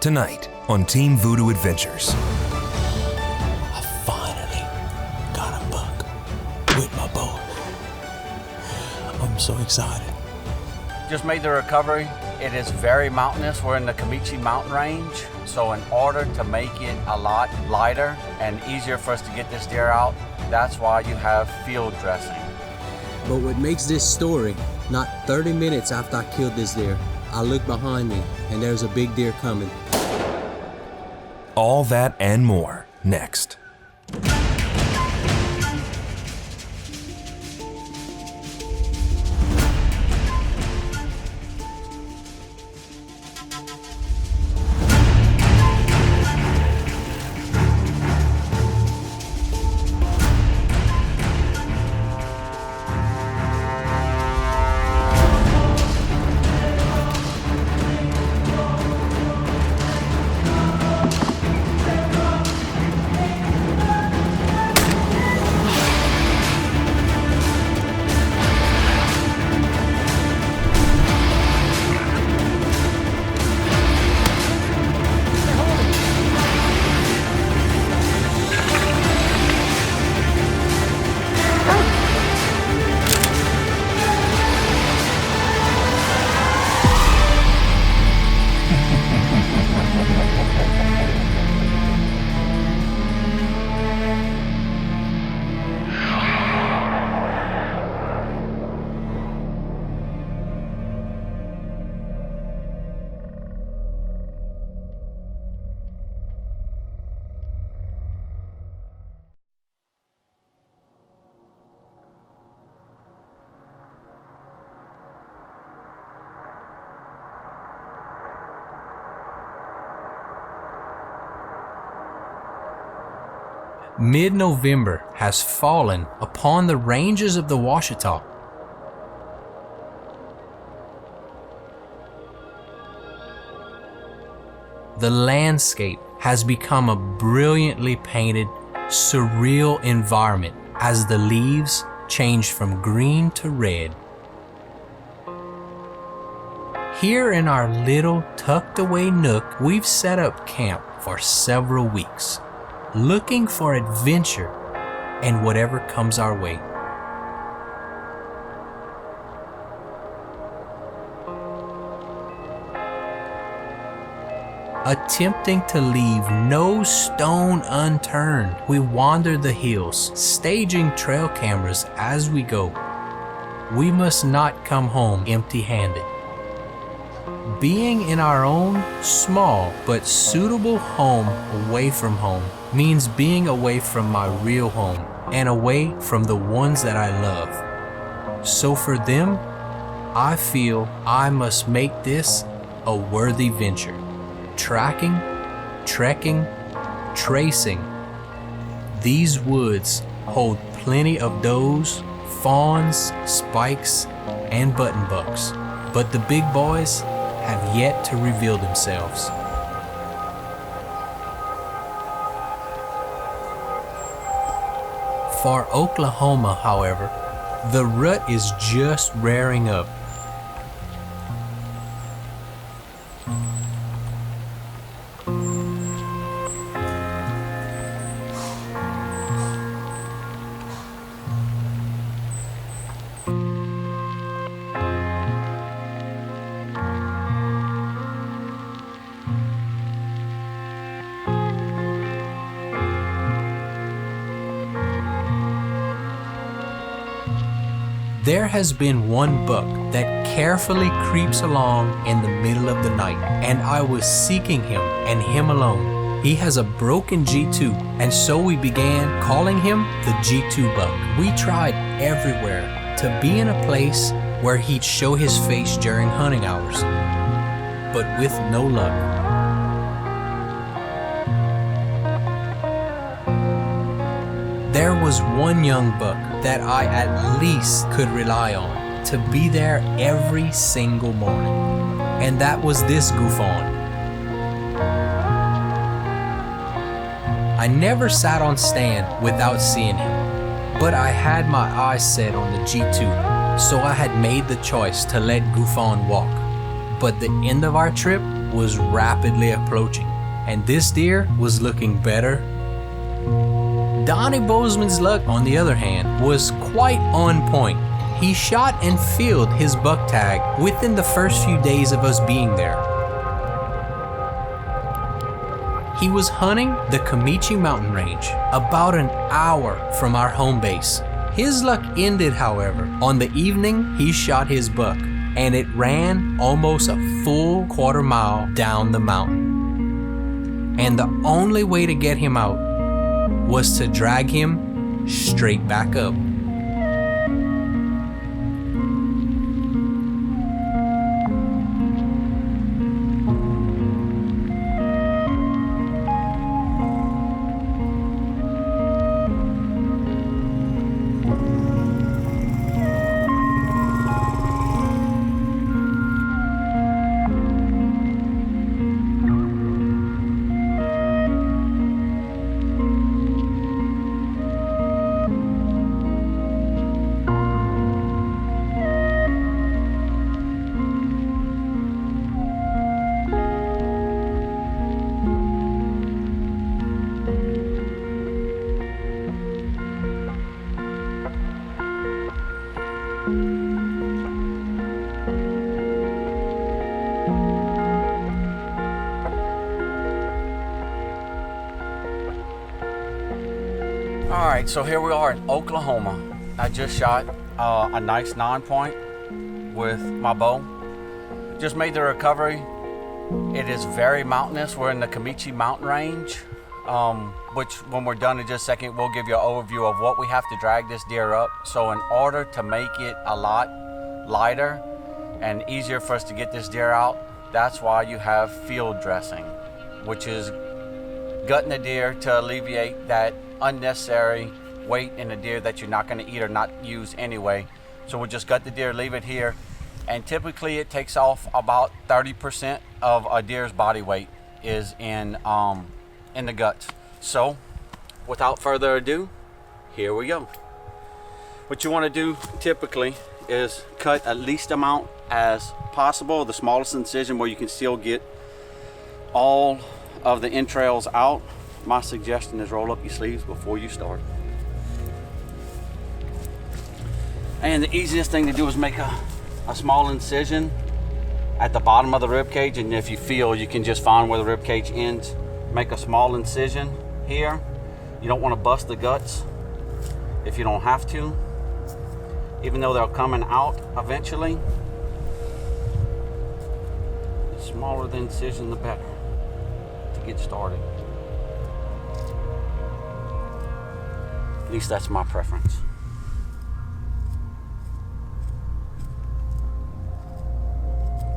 tonight on Team Voodoo Adventures. I finally got a buck with my bow. I'm so excited. Just made the recovery. It is very mountainous. We're in the Comanche mountain range. So in order to make it a lot lighter and easier for us to get this deer out, that's why you have field dressing. But what makes this story, not 30 minutes after I killed this deer, I look behind me and there's a big deer coming. All that and more next. Mid-November has fallen upon the ranges of the Ouachita. The landscape has become a brilliantly painted, surreal environment as the leaves change from green to red. Here in our little tucked away nook, we've set up camp for several weeks, looking for adventure and whatever comes our way. Attempting to leave no stone unturned, we wander the hills, staging trail cameras as we go. We must not come home empty-handed. Being in our own small but suitable home away from home means being away from my real home and away from the ones that I love. So for them, I feel I must make this a worthy venture. Tracking, trekking, tracing. These woods hold plenty of does, fawns, spikes, and button bucks, but the big boys have yet to reveal themselves. For Oklahoma, however, the rut is just rearing up. There has been one buck that carefully creeps along in the middle of the night, and I was seeking him and him alone. He has a broken G2, and so we began calling him the G2 buck. We tried everywhere to be in a place where he'd show his face during hunting hours, but with no luck. There was one young buck that I at least could rely on to be there every single morning, and that was this goof-on. I never sat on stand without seeing him, but I had my eyes set on the G2, so I had made the choice to let Goof-on walk. But the end of our trip was rapidly approaching, and this deer was looking better. Donnie Bozeman's luck, on the other hand, was quite on point. He shot and filled his buck tag within the first few days of us being there. He was hunting the Comichee Mountain Range, about an hour from our home base. His luck ended, however, on the evening he shot his buck, and it ran almost a full quarter mile down the mountain. And the only way to get him out was to drag him straight back up. Alright, so here we are in Oklahoma. I just shot a nice 9-point with my bow. Just made the recovery. It is very mountainous. We're in the Comichee Mountain Range, which when we're done in just a second, we'll give you an overview of what we have to drag this deer up. So in order to make it a lot lighter and easier for us to get this deer out, that's why you have field dressing, which is gutting the deer to alleviate that unnecessary weight in the deer that you're not going to eat or not use anyway. So we'll just gut the deer, leave it here, and typically it takes off about 30% of a deer's body weight is in the guts. So without further ado, here we go. What you want to do typically is cut at least amount as possible, the smallest incision where you can still get all of the entrails out. My suggestion is roll up your sleeves before you start. And the easiest thing to do is make a small incision at the bottom of the rib cage, and if you feel, you can just find where the rib cage ends. Make a small incision here. You don't want to bust the guts if you don't have to, even though they're coming out eventually. The smaller the incision, the better to get started. At least that's my preference.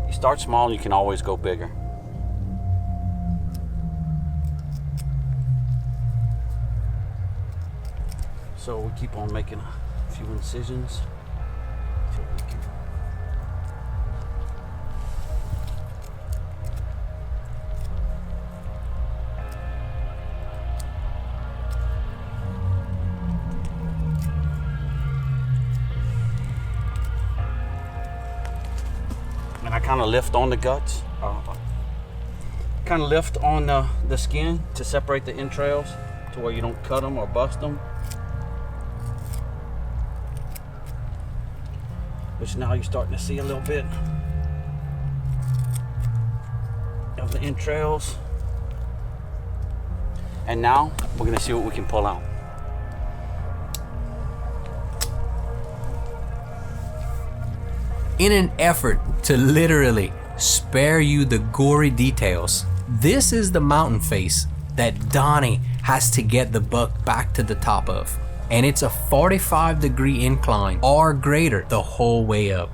You start small, you can always go bigger. So we keep on making a few incisions until we can. And I kind of lift on the guts, kind of lift on the skin to separate the entrails to where you don't cut them or bust them. Which now you're starting to see a little bit of the entrails. And now we're going to see what we can pull out. In an effort to literally spare you the gory details, this is the mountain face that Donnie has to get the buck back to the top of. And it's a 45-degree incline or greater the whole way up.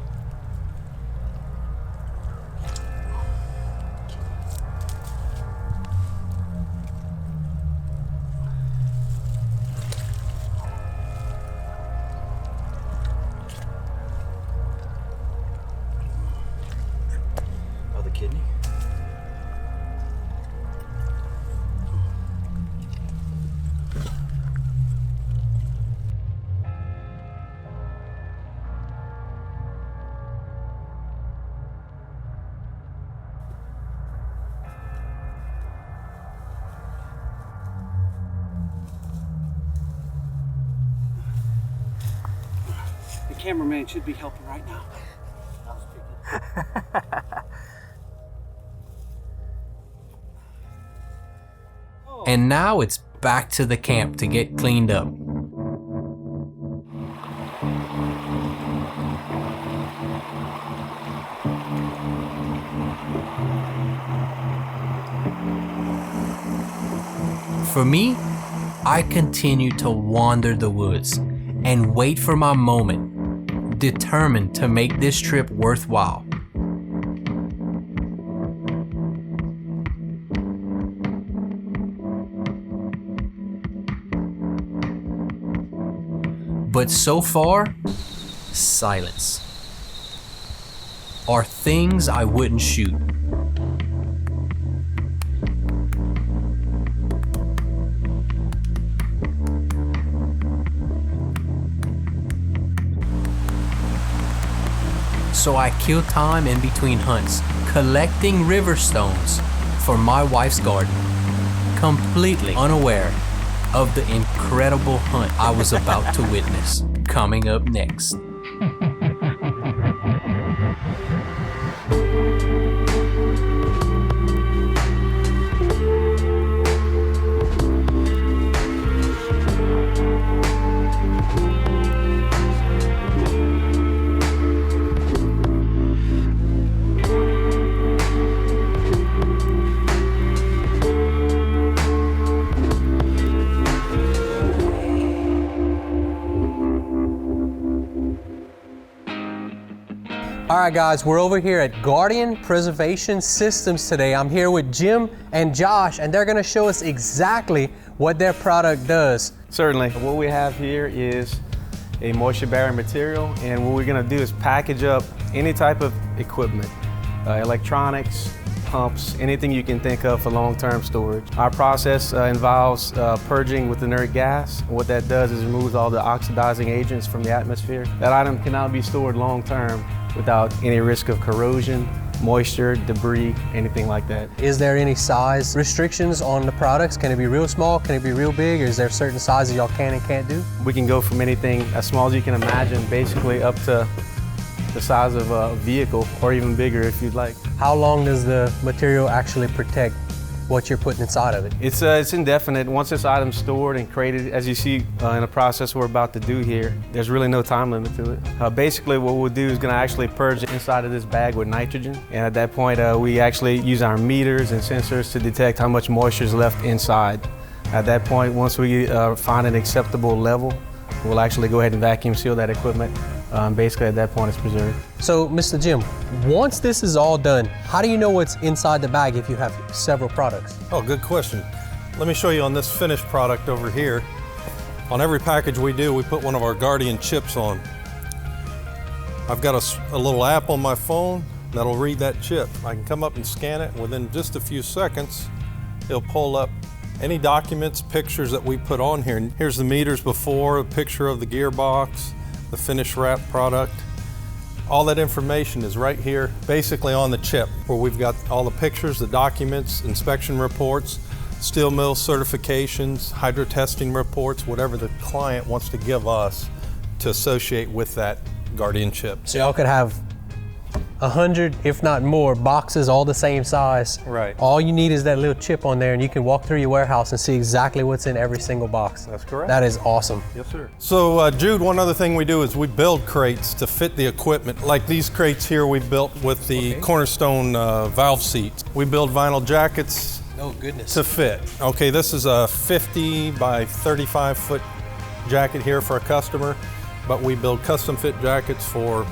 Other kidney. cameraman should be helping right now. And now it's back to the camp to get cleaned up. For me, I continue to wander the woods and wait for my moment, determined to make this trip worthwhile. But so far, silence. Are things I wouldn't shoot. So I kill time in between hunts, collecting river stones for my wife's garden, completely unaware of the incredible hunt I was about to witness. Coming up next. All right, guys, we're over here at Guardian Preservation Systems today. I'm here with Jim and Josh, and they're gonna show us exactly what their product does. Certainly. What we have here is a moisture bearing material, and what we're gonna do is package up any type of equipment, electronics, pumps, anything you can think of for long-term storage. Our process involves purging with inert gas. What that does is removes all the oxidizing agents from the atmosphere. That item can now be stored long-term without any risk of corrosion, moisture, debris, anything like that. Is there any size restrictions on the products? Can it be real small? Can it be real big? Or is there certain sizes y'all can and can't do? We can go from anything as small as you can imagine, basically up to the size of a vehicle, or even bigger if you'd like. How long does the material actually protect what you're putting inside of it? It's indefinite. Once this item's stored and created, as you see in the process we're about to do here, there's really no time limit to it. Basically what we'll do is gonna actually purge the inside of this bag with nitrogen. And at that point, we actually use our meters and sensors to detect how much moisture is left inside. At that point, once we find an acceptable level, we'll actually go ahead and vacuum seal that equipment. Basically at that point it's preserved. So, Mr. Jim, once this is all done, how do you know what's inside the bag if you have several products? Oh, good question. Let me show you on this finished product over here. On every package we do, we put one of our Guardian chips on. I've got a little app on my phone that'll read that chip. I can come up and scan it, and within just a few seconds, it'll pull up any documents, pictures that we put on here. And here's the meters before, a picture of the gearbox, the finished wrap product. All that information is right here, basically on the chip, where we've got all the pictures, the documents, inspection reports, steel mill certifications, hydro testing reports, whatever the client wants to give us to associate with that Guardian chip. So y'all could have 100, if not more, boxes all the same size. Right. All you need is that little chip on there, and you can walk through your warehouse and see exactly what's in every single box. That's correct. That is awesome. Yes, sir. So, Jude, one other thing we do is we build crates to fit the equipment. Like these crates here we built with the Cornerstone valve seats. We build vinyl jackets Oh, goodness. to fit. Okay, this is a 50 by 35 foot jacket here for a customer, but we build custom fit jackets for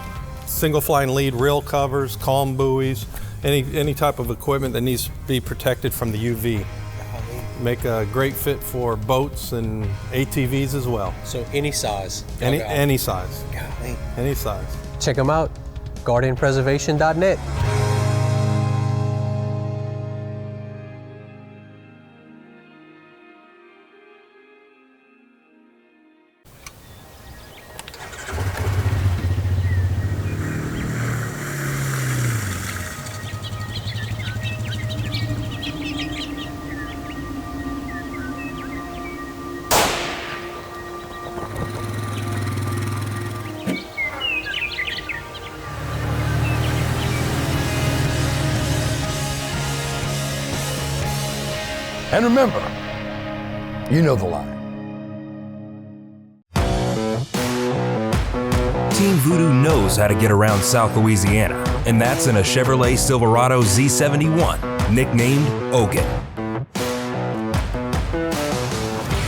single flying lead reel covers, calm buoys, any type of equipment that needs to be protected from the UV. Make a great fit for boats and ATVs as well. So any size. Any size. Golly. Any size. Check them out, guardianpreservation.net. And remember, you know the line. Team Voodoo knows how to get around South Louisiana, and that's in a Chevrolet Silverado Z71, nicknamed Ogan.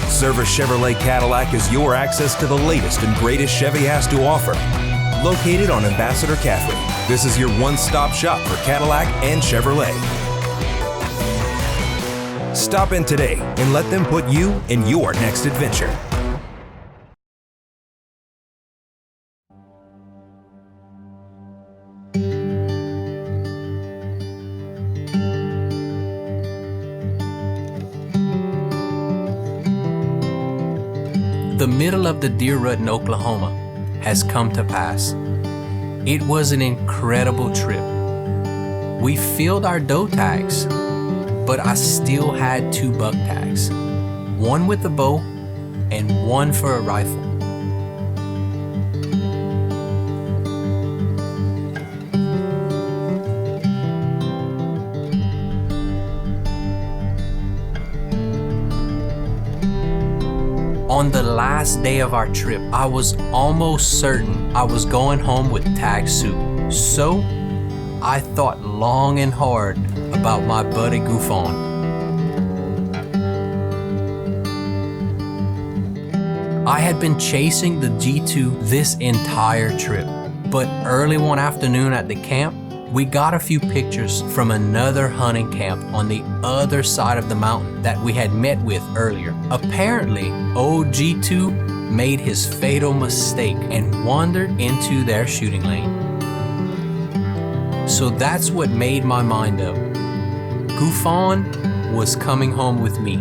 Service Chevrolet Cadillac is your access to the latest and greatest Chevy has to offer. Located on Ambassador Caffrey, this is your one-stop shop for Cadillac and Chevrolet. Stop in today and let them put you in your next adventure. The middle of the deer rut in Oklahoma has come to pass. It was an incredible trip. We filled our doe tags, but I still had 2 buck tags, one with a bow and one for a rifle. On the last day of our trip, I was almost certain I was going home with tag soup. So, I thought long and hard about my buddy Goofon. I had been chasing the G2 this entire trip, but early one afternoon at the camp, we got a few pictures from another hunting camp on the other side of the mountain that we had met with earlier. Apparently, old G2 made his fatal mistake and wandered into their shooting lane. So that's what made my mind up. Goofon was coming home with me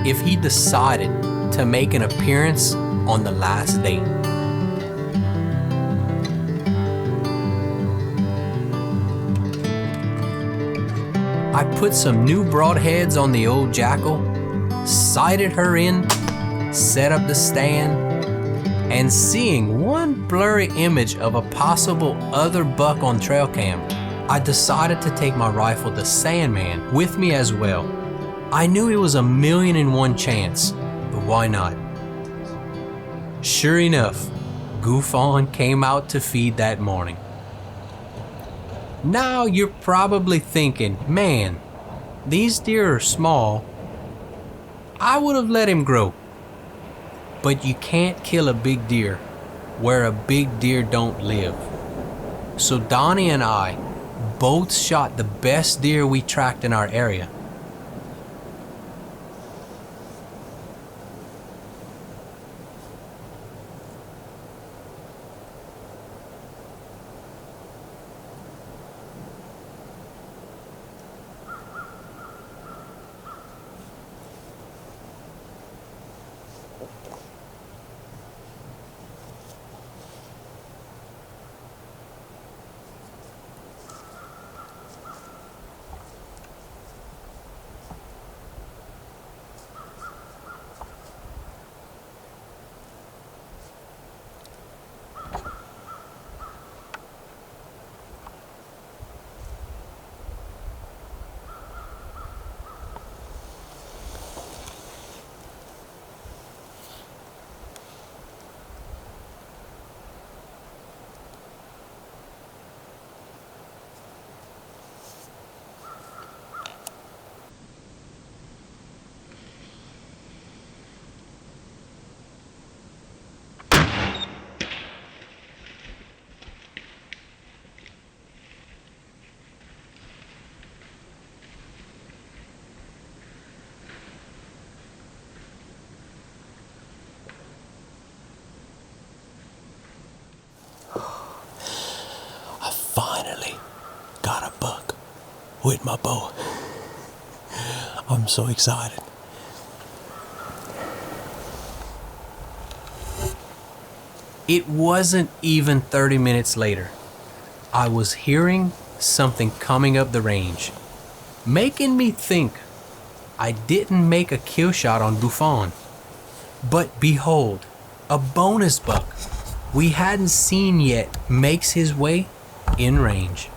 if he decided to make an appearance on the last day. I put some new broadheads on the old jackal, sighted her in, set up the stand, and seeing one blurry image of a possible other buck on trail cam, I decided to take my rifle to Sandman with me as well. I knew it was a 1,000,001 chance, but why not? Sure enough, Goofon came out to feed that morning. Now you're probably thinking, man, these deer are small. I would have let him grow. But you can't kill a big deer where a big deer don't live. So Donnie and I both shot the best deer we tracked in our area. Finally got a buck with my bow. I'm so excited. It wasn't even 30 minutes later. I was hearing something coming up the range, making me think I didn't make a kill shot on Buffon. But behold, a bonus buck we hadn't seen yet makes his way in range.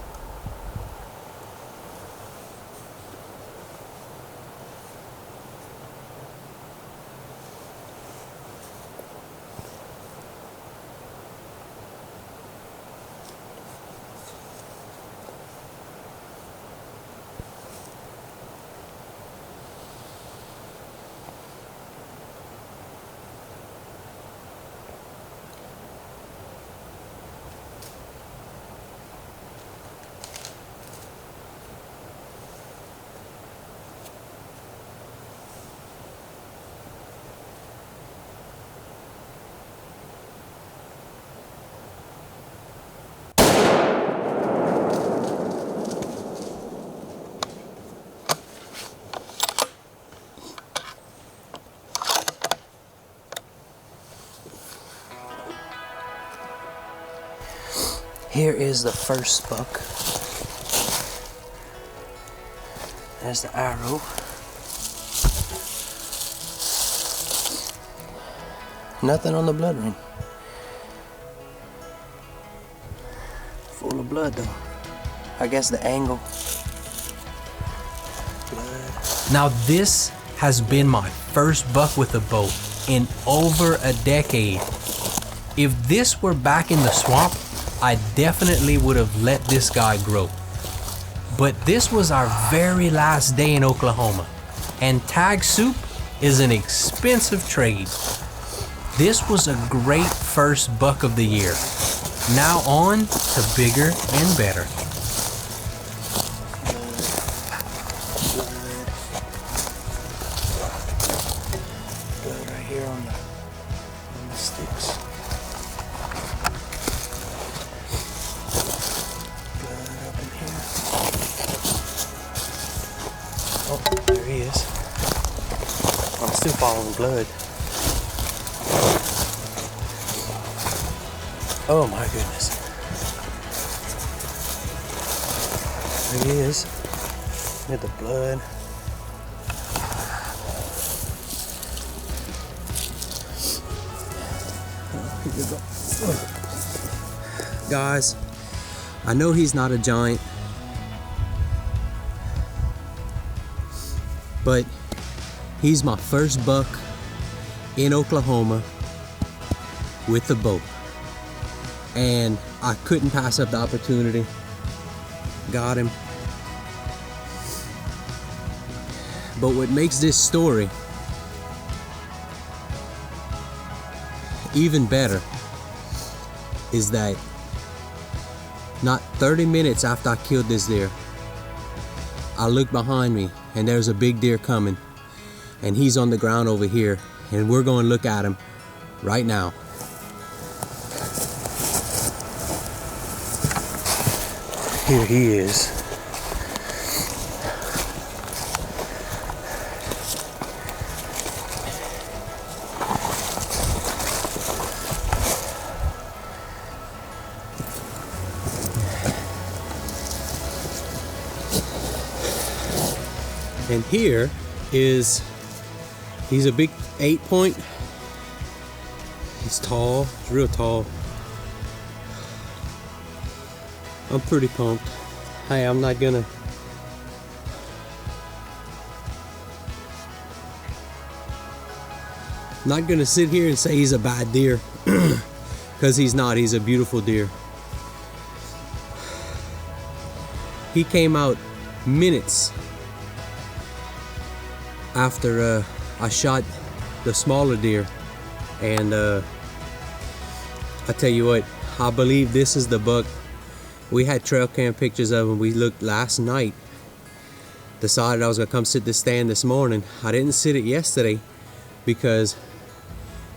Here is the first buck. There's the arrow. Nothing on the blood ring. Full of blood though. I guess the angle. Blood. Now this has been my first buck with a bow in over a decade. If this were back in the swamp, I definitely would have let this guy grow. But this was our very last day in Oklahoma, and tag soup is an expensive trade. This was a great first buck of the year. Now on to bigger and better. Blood right here on the sticks. Blood up in here. Oh, there he is. I'm still following blood. Oh my goodness. There he is. Look at the blood. Here we go. Guys, I know he's not a giant, but he's my first buck in Oklahoma with a bow. And I couldn't pass up the opportunity. Got him. But what makes this story even better is that not 30 minutes after I killed this deer, I look behind me and there's a big deer coming, and he's on the ground over here, and we're going to look at him right now. Here he is. And here is, he's a big 8-point. He's tall, he's real tall. I'm pretty pumped. Hey, I'm not gonna sit here and say he's a bad deer, because he's not. He's a beautiful deer. He came out minutes after I shot the smaller deer, and I tell you what, I believe this is the buck. We had trail cam pictures of him. We looked last night. Decided I was gonna come sit this stand this morning. I didn't sit it yesterday because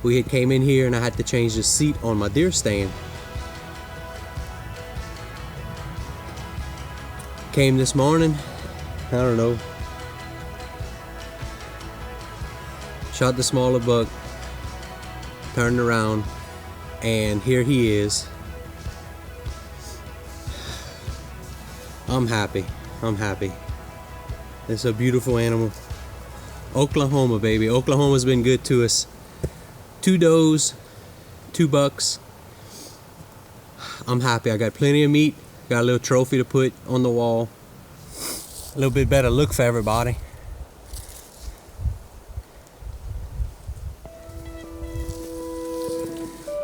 we had came in here and I had to change the seat on my deer stand. Came this morning, I don't know. Shot the smaller buck, turned around, and here he is. I'm happy. I'm happy. It's a beautiful animal. Oklahoma, baby. Oklahoma's been good to us. 2 does, 2 bucks. I'm happy. I got plenty of meat. Got a little trophy to put on the wall. A little bit better look for everybody.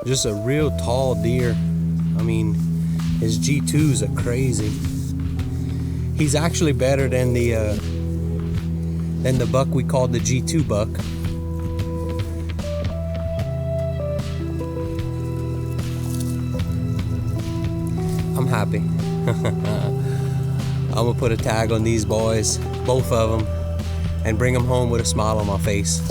Just a real tall deer. I mean, his G2s are crazy. He's actually better than the buck we called the G2 buck. I'm happy. I'm gonna put a tag on these boys, both of them, and bring them home with a smile on my face.